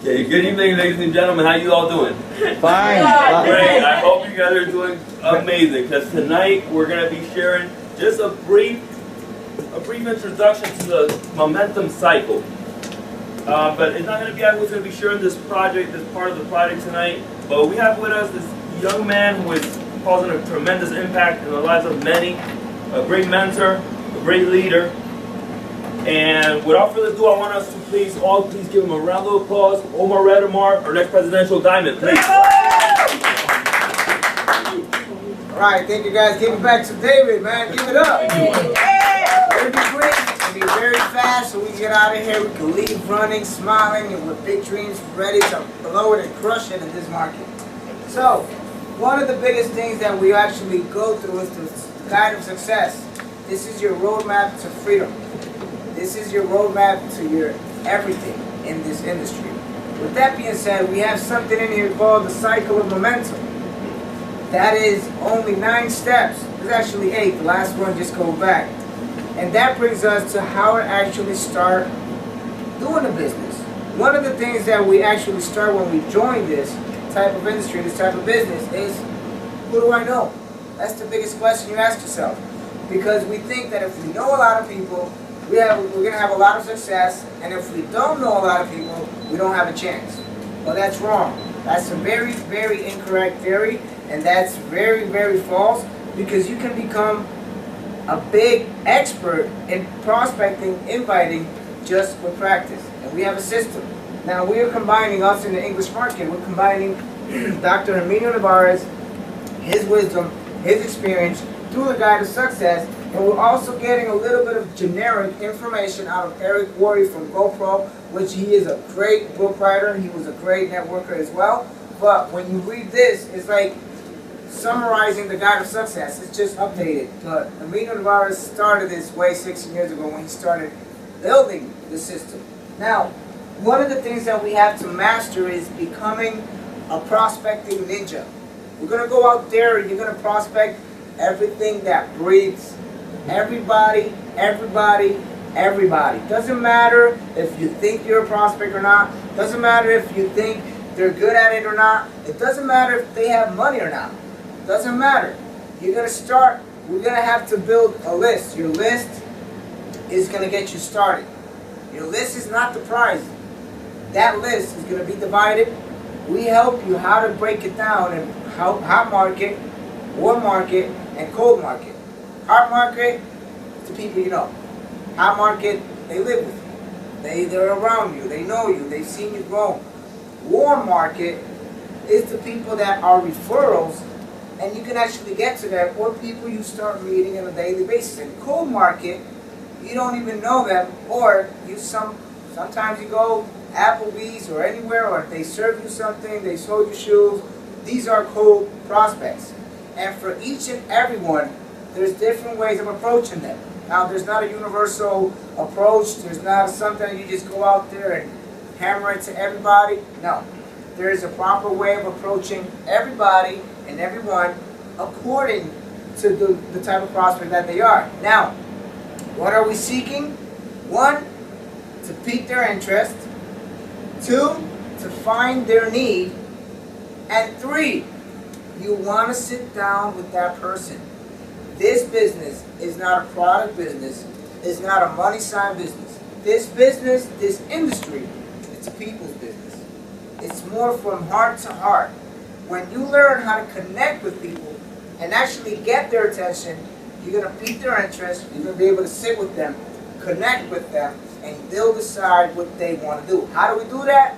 Okay, good evening, ladies and gentlemen. How you all doing? Fine. Great. I hope you guys are doing amazing, because tonight we're going to be sharing just a brief introduction to the momentum cycle. But it's not going to be I who's going to be sharing this project, this part of the project tonight. But we have with us this young man who is causing a tremendous impact in the lives of many, a great mentor, a great leader. And without further ado, I want us to please give him a round of applause. Omar Retamar, our next presidential diamond, please. All right, thank you guys. Give it back to David, man. Give it up. It'll be great. It'll be very fast, so we can get out of here. We can leave running, smiling, and with big dreams, ready to blow it and crush it in this market. So, one of the biggest things that we actually go through is the guide of success. This is your roadmap to freedom. This is your roadmap to your everything in this industry. With that being said, we have something in here called the cycle of momentum. That is only 9 steps. There's actually 8. The last one just goes back. And that brings us to how to actually start doing a business. One of the things that we actually start when we join this type of industry, this type of business, is who do I know? That's the biggest question you ask yourself. Because we think that if we know a lot of people, we're going to have a lot of success, and if we don't know a lot of people, we don't have a chance. Well, that's wrong. That's a very, very incorrect theory, and that's very, very false, because you can become a big expert in prospecting, inviting, just with practice. And we have a system. Now, we are combining us in the English market. We're combining Dr. Emilio Navarez, his wisdom, his experience, through the guide to success, and we're also getting a little bit of generic information out of Eric Worre from GoPro, which he is a great book writer. He was a great networker as well. But when you read this, it's like summarizing the guide of success. It's just updated. But Emilio Navarez started this way 16 years ago when he started building the system. Now, one of the things that we have to master is becoming a prospecting ninja. We're going to go out there and you're going to prospect everything that breathes. Everybody, everybody, everybody. Doesn't matter if you think you're a prospect or not. Doesn't matter if you think they're good at it or not. It doesn't matter if they have money or not. Doesn't matter. You're going to start, we're going to have to build a list. Your list is going to get you started. Your list is not the prize. That list is going to be divided. We help you how to break it down in hot market, warm market, and cold market. Hot market is the people you know. Hot market, they live with you. They're around you. They know you. They've seen you grow. Warm market is the people that are referrals, and you can actually get to them, or people you start meeting on a daily basis. In cold market, you don't even know them, or sometimes you go Applebee's or anywhere, or they serve you something, they sold you shoes. These are cold prospects. And for each and every one, there's different ways of approaching them. Now, there's not a universal approach. There's not something you just go out there and hammer it to everybody. No. There is a proper way of approaching everybody and everyone according to the type of prospect that they are. Now, what are we seeking? 1, to pique their interest. 2, to find their need. And 3, you want to sit down with that person. This business is not a product business. It's not a money sign business. This business, this industry, it's a people's business. It's more from heart to heart. When you learn how to connect with people and actually get their attention, you're going to pique their interest. You're going to be able to sit with them, connect with them, and they'll decide what they want to do. How do we do that?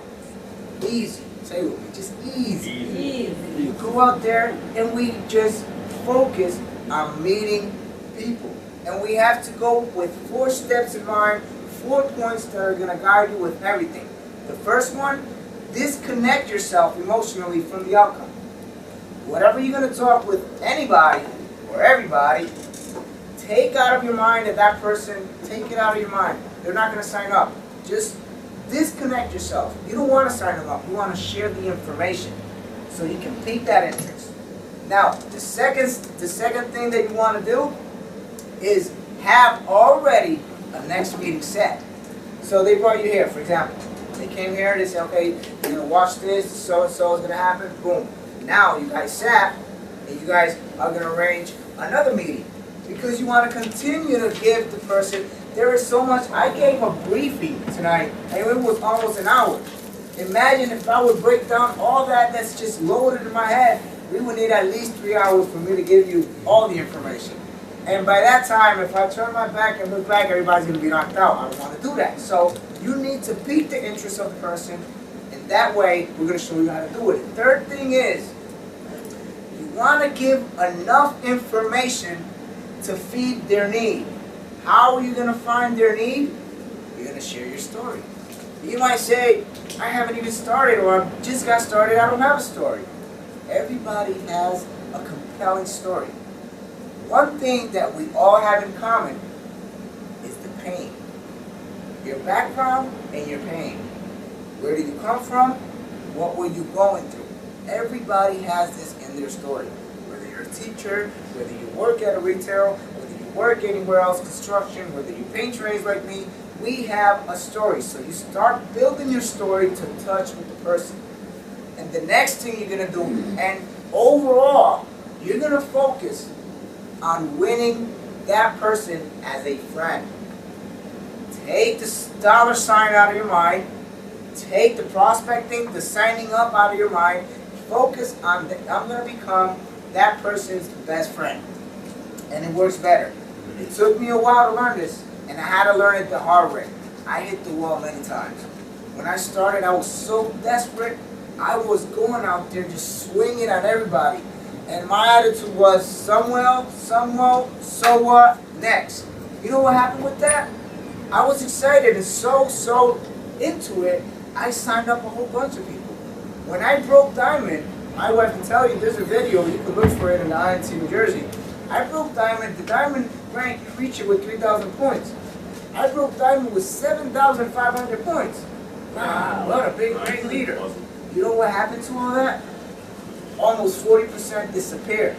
Easy. Say it with me. Just easy. Easy. You go out there and we just focus on meeting people. And we have to go with 4 steps in mind, 4 points that are going to guide you with everything. The first one, disconnect yourself emotionally from the outcome. Whatever you're going to talk with anybody or everybody, take out of your mind that person, take it out of your mind. They're not going to sign up. Just disconnect yourself. You don't want to sign them up. You want to share the information so you can pique that interest. Now, the second thing that you want to do is have already a next meeting set. So they brought you here, for example. They came here, they said, okay, you're going to watch this, so-and-so is going to happen, boom. Now you guys sat, and you guys are going to arrange another meeting. Because you want to continue to give the person, there is so much. I gave a briefing tonight, and it was almost an hour. Imagine if I would break down all that's just loaded in my head, we would need at least 3 hours for me to give you all the information. And by that time, if I turn my back and look back, everybody's going to be knocked out. I don't want to do that. So you need to pique the interest of the person, and that way, we're going to show you how to do it. The third thing is, you want to give enough information to feed their need. How are you going to find their need? You're going to share your story. You might say, I haven't even started, or I just got started, I don't have a story. Everybody has a compelling story. One thing that we all have in common is the pain. Your background and your pain. Where did you come from? What were you going through? Everybody has this in their story. Whether you're a teacher, whether you work at a retail, whether you work anywhere else, construction, whether you paint trays like me, we have a story. So you start building your story to touch with the person. And the next thing you're going to do, and overall, you're going to focus on winning that person as a friend. Take the dollar sign out of your mind. Take the prospecting, the signing up out of your mind. Focus on, I'm going to become that person's best friend. And it works better. It took me a while to learn this, and I had to learn it the hard way. I hit the wall many times. When I started, I was so desperate. I was going out there just swinging at everybody. And my attitude was, some will, so what, next. You know what happened with that? I was excited and so into it, I signed up a whole bunch of people. When I broke Diamond, my wife can tell you, there's a video, you can look for it in the INT New Jersey. I broke Diamond, the Diamond rank, you reach it with 3,000 points. I broke Diamond with 7,500 points. Wow, what a big, great leader. You know what happened to all that? Almost 40% disappeared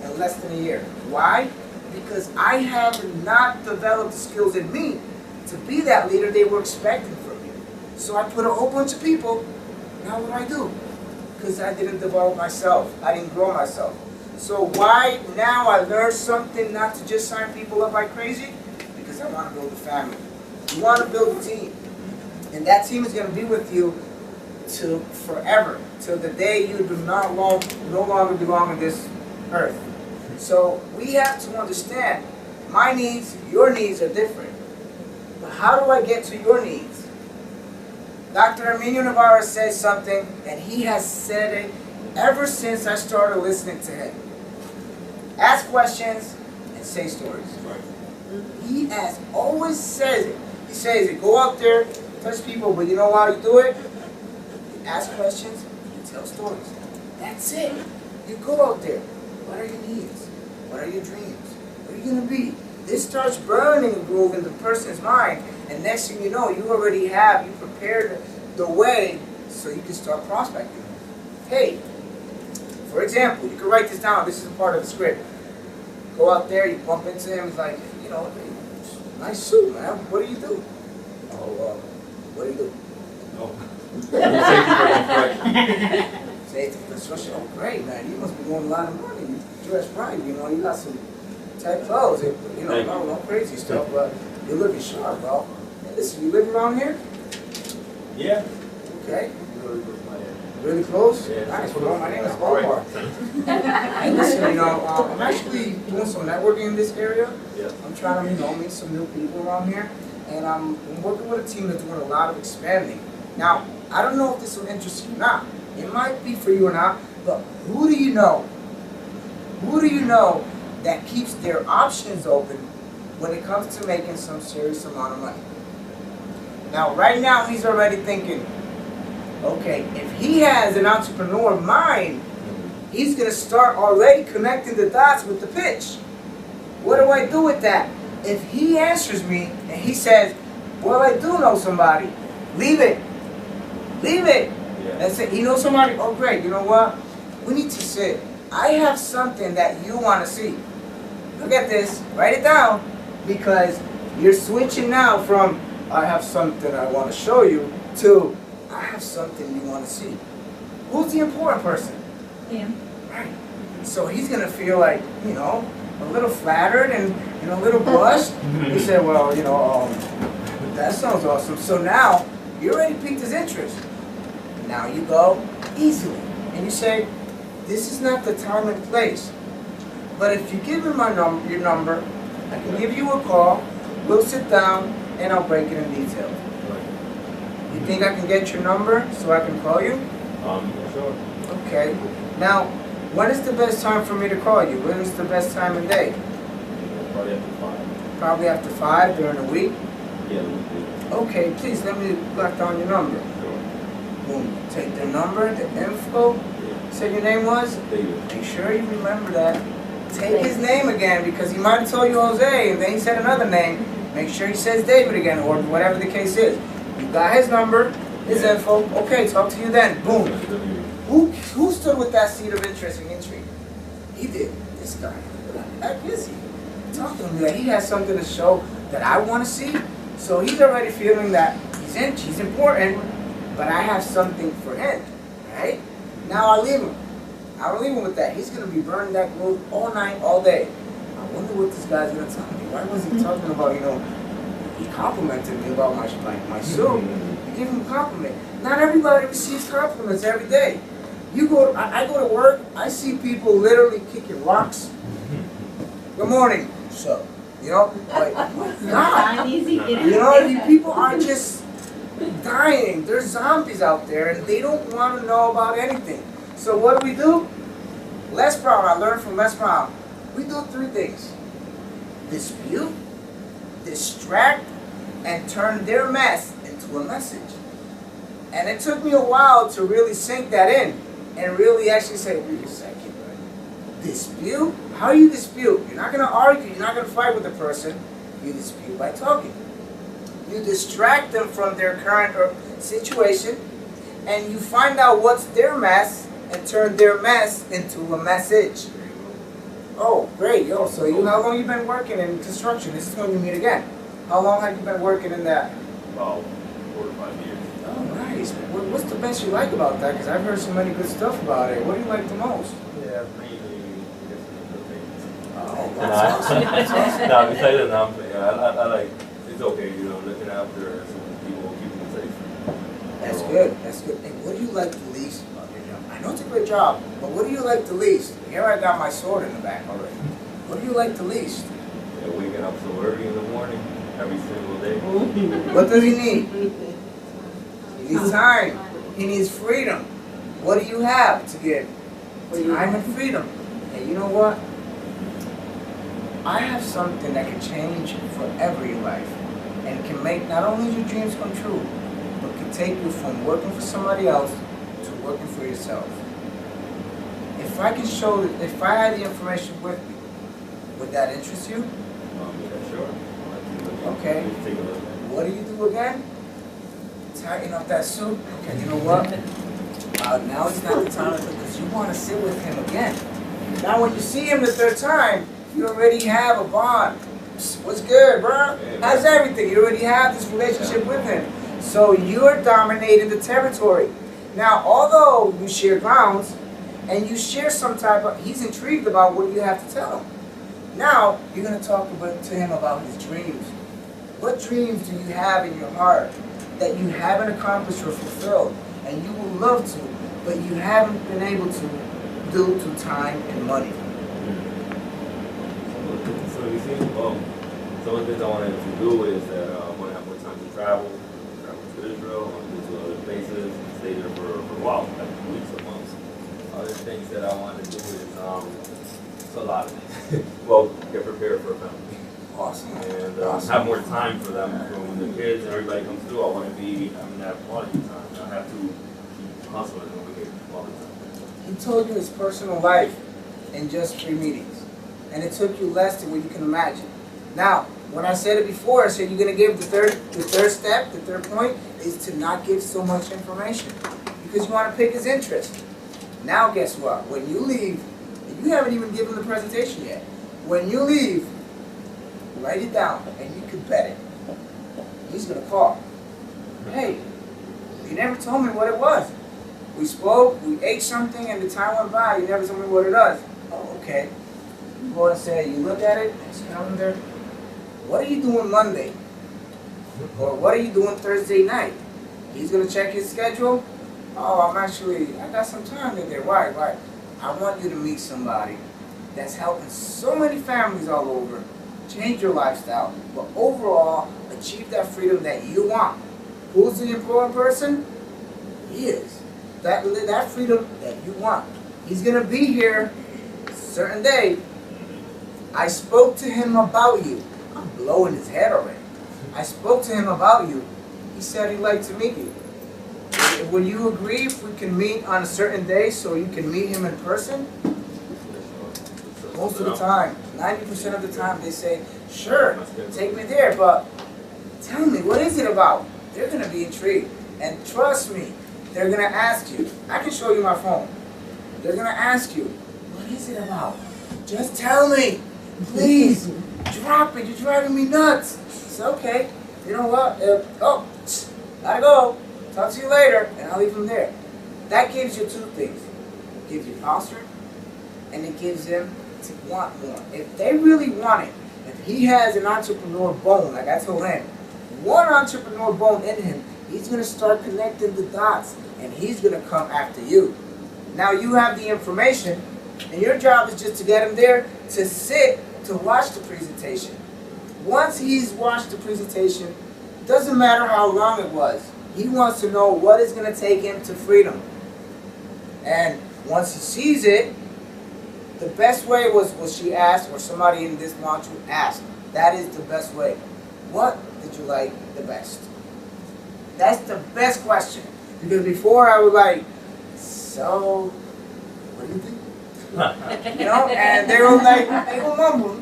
in less than a year. Why? Because I have not developed the skills in me to be that leader they were expecting from me. So I put a whole bunch of people, now what do? Because I didn't develop myself. I didn't grow myself. So why now I learned something not to just sign people up like crazy? Because I want to build a family. You want to build a team. And that team is going to be with you till forever, till the day you do no longer belong on this earth. So we have to understand, my needs, your needs are different. But how do I get to your needs? Dr. Arminio Navarro says something, and he has said it ever since I started listening to him. Ask questions and say stories. He has always said it. He says it, go out there, touch people, but you know how you do it? You ask questions, you tell stories. That's it. You go out there. What are your needs? What are your dreams? What are you going to be? This starts burning a groove in the person's mind, and next thing you know, you already have, you prepared the way so you can start prospecting. Hey, for example, you can write this down. This is a part of the script. Go out there, you bump into him, it's like, you know, hey, nice suit, man. What do you do? Oh, what do you do? Oh. Safety for construction. Oh, great, man. You must be doing a lot of money. You dress right, you know, you got some tight clothes. You know, no crazy stuff, but you're looking sharp, bro. Hey, listen, you live around here? Yeah. Okay. Really close? Yeah. Nice. Well, my name is Omar. And listen, you know, I'm actually doing some networking in this area. Yeah. I'm trying to, you know, meet some new people around here. And I'm working with a team that's doing a lot of expanding. Now, I don't know if this will interest you or not. It might be for you or not, but who do you know? Who do you know that keeps their options open when it comes to making some serious amount of money? Now, right now, he's already thinking, okay, if he has an entrepreneur mind, he's going to start already connecting the dots with the pitch. What do I do with that? If he answers me and he says, well, I do know somebody, leave it. Leave it. Yeah. And say, you know somebody? Oh, great. You know what? We need to sit. I have something that you want to see. Look at this. Write it down, because you're switching now from I have something I want to show you to I have something you want to see. Who's the important person? Him. Right. So he's going to feel like, you know, a little flattered and, you know, a little blushed. He said, well, you know, that sounds awesome. So now, you already piqued his interest. Now you go easily. And you say, this is not the time and place. But if you give me your number, I can give you a call, we'll sit down, and I'll break it in detail. You think I can get your number so I can call you? Sure. Okay. Now, when is the best time for me to call you? When is the best time of day? Probably after 5. Probably after 5 during the week? Yeah, the week. Okay, please let me write down your number. Sure. Boom. Take the number, the info. Yeah. Said your name was? David. Make sure you remember that. Take his name again, because he might have told you Jose and then he said another name. Make sure he says David again, or whatever the case is. You got his number, his info. Okay, talk to you then. Boom. Who stood with that seed of interest and intrigue? He did. This guy. That busy. Talking to me that he has something to show that I want to see. So he's already feeling that he's important, but I have something for him. Right? Now I leave him. I don't leave him with that. He's going to be burning that glue all night, all day. I wonder what this guy's going to tell me. Why was he talking about, you know, he complimented me about my suit. He gave him a compliment. Not everybody receives compliments every day. I go to work, I see people literally kicking rocks. Good morning. So, you know, like, God. You know, these people are just dying. There's zombies out there and they don't want to know about anything. So what do? Les Brown, I learned from Les Brown. We do 3 things. Dispute, distract, and turn their mess into a message. And it took me a while to really sink that in and really actually say, wait a second, right? Dispute? How do you dispute? You're not going to argue, you're not going to fight with the person. You dispute by talking. You distract them from their current situation, and you find out what's their mess and turn their mess into a message. Oh, great, yo, so how long you been working in construction? This is when you meet again. How long have you been working in that? About 4 to 5 years. Oh, nice. What's the best you like about that? Because I've heard so many good stuff about it. What do you like the most? Yeah, mainly the things. Oh, that's awesome. That's awesome. No, besides that, no, I'm saying, I like, it's okay, you know, looking after some people, keeping them safe. That's good. That's good. And what do you like the least about your job? I know it's a great job, but what do you like the least? Here I got my sword in the back already. What do you like the least? Yeah, waking up so early in the morning, every single day. What does he need? He needs time. He needs freedom. What do you have to give? Time and freedom. And you know what? I have something that can change forever your life and can make not only your dreams come true, but can take you from working for somebody else to working for yourself. If I can show, if I had the information with me, would that interest you? Yeah, sure. Okay. Take a look. What do you do again? Tighten up that suit. Okay, you know what? Now it's not the time because you want to sit with him again. Now when you see him the 3rd time, you already have a bond. What's good, bro? How's everything? You already have this relationship with him. So you're dominating the territory. Now, although you share grounds, and you share some type of, he's intrigued about what you have to tell him. Now, you're going to talk to him about his dreams. What dreams do you have in your heart that you haven't accomplished or fulfilled, and you would love to, but you haven't been able to due to time and money? So you see, some of the things I wanted to do is that I want to have more time to travel to Israel, to other places, stay there for a while, like weeks or months. Other things that I want to do is it's a lot of things. Well, get prepared for a family. Awesome. And Awesome. have more time for them. So when the kids and everybody comes through, I want to be having that quality time. I have to keep hustling over here all the time. He told you his personal life in just 3 meetings. And it took you less than what you can imagine. Now, when I said it before, I said you're going to give the third step, the 3rd point, is to not give so much information. Because you want to pick his interest. Now, guess what? When you leave, and you haven't even given the presentation yet. When you leave, write it down, and you can bet it. He's going to call. Hey, You never told me what it was. We spoke, we ate something, and the time went by. You never told me what it was. Oh, okay. You go and say, you look at it, it's calendar. What are you doing Monday? Or what are you doing Thursday night? He's going to check his schedule. Oh, I got some time in there. Why? I want you to meet somebody that's helping so many families all over change your lifestyle, but overall achieve that freedom that you want. Who's the important person? He is. That freedom that you want. He's going to be here a certain day. I spoke to him about you. I'm blowing his head already. I spoke to him about you. He said he'd like to meet you. Will you agree if we can meet on a certain day so you can meet him in person? Most of the time, 90% of the time, they say, sure, take me there, but tell me, what is it about? They're going to be intrigued. And trust me, they're going to ask you. I can show you my phone. They're going to ask you, what is it about? Just tell me. Please, drop it. You're driving me nuts. It's okay. You know what? Gotta go. Talk to you later, and I'll leave them there. That gives you two things. It gives you posture, and it gives them to want more. If they really want it, if he has an entrepreneur bone, like I told him, one entrepreneur bone in him, he's going to start connecting the dots, and he's going to come after you. Now you have the information, and your job is just to get him there to sit, to watch the presentation. Once he's watched the presentation, doesn't matter how long it was, he wants to know what is going to take him to freedom. And once he sees it, the best way was what she asked, or somebody in this module asked. That is the best way. What did you like the best? That's the best question. Because before I was like, so, what do you think? You know, and they were like, they will mumble,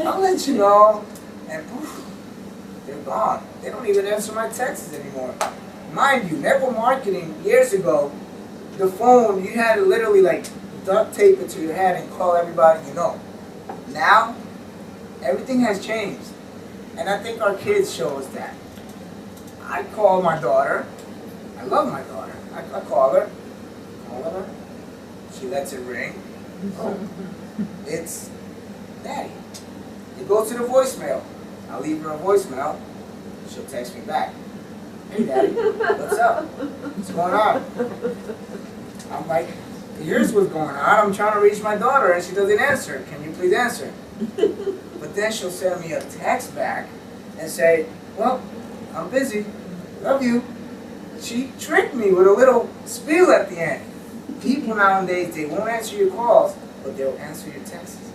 I'll let you know. And poof, they're gone. They don't even answer my texts anymore. Mind you, network marketing, years ago, the phone, you had to literally like duct tape it to your head and call everybody you know. Now, everything has changed. And I think our kids show us that. I call my daughter. I love my daughter. I call her. She lets it ring. Oh, it's Daddy. It goes to the voicemail. I'll leave her a voicemail. She'll text me back. Hey, Daddy, what's up? What's going on? I'm like, here's what's going on. I'm trying to reach my daughter and she doesn't answer. Can you please answer? But then she'll send me a text back and say, well, I'm busy. Love you. She tricked me with a little spiel at the end. People nowadays, they won't answer your calls, but they'll answer your texts.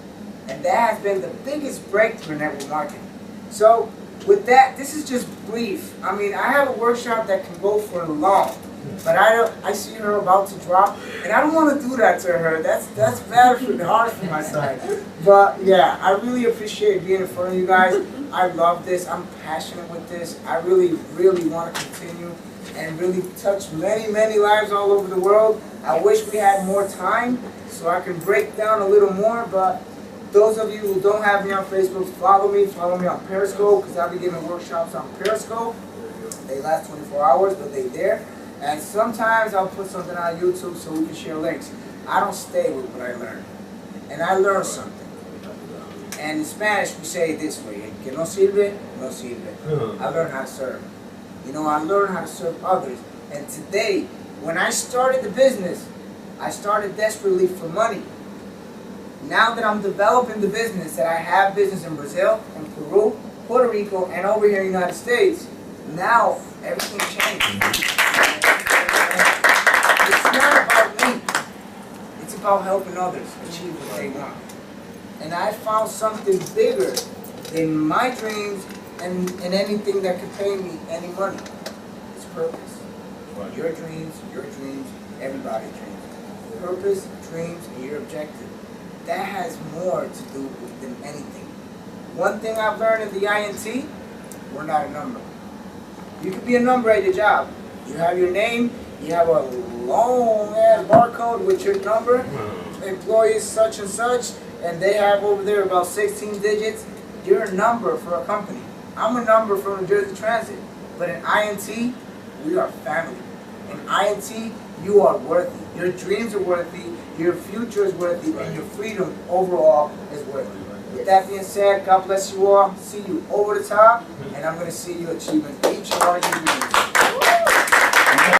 And that has been the biggest breakthrough in network marketing. So with that, this is just brief. I mean, I have a workshop that can go for long, but I see her about to drop, and I don't want to do that to her. That's bad for the hard for my side. But yeah, I really appreciate being in front of you guys. I love this. I'm passionate with this. I really, really want to continue and really touch many, many lives all over the world. I wish we had more time so I can break down a little more, but those of you who don't have me on Facebook, follow me on Periscope, because I'll be giving workshops on Periscope. They last 24 hours, but they're there. And sometimes I'll put something on YouTube so we can share links. I don't stay with what I learned. And I learned something. And in Spanish, we say it this way: que no sirve, no sirve. I learned how to serve. You know, I learned how to serve others. And today, when I started the business, I started desperately for money. Now that I'm developing the business, that I have business in Brazil, in Peru, Puerto Rico, and over here in the United States, now everything changed. It's not about me. It's about helping others achieve what they want. And I found something bigger than my dreams and anything that could pay me any money. It's purpose. Your dreams, everybody's dreams. Purpose, dreams, and your objective. That has more to do with than anything. One thing I've learned in the INT, we're not a number. You could be a number at your job. You have your name, you have a long-ass barcode with your number, employees such and such, and they have over there about 16 digits. You're a number for a company. I'm a number for New Jersey Transit. But in INT, We are family. In INT, you are worthy. Your dreams are worthy. Your future is worthy. And your freedom overall is worthy. With that being said, God bless you all. See you over the top. And I'm going to see you achieving each and all your dreams.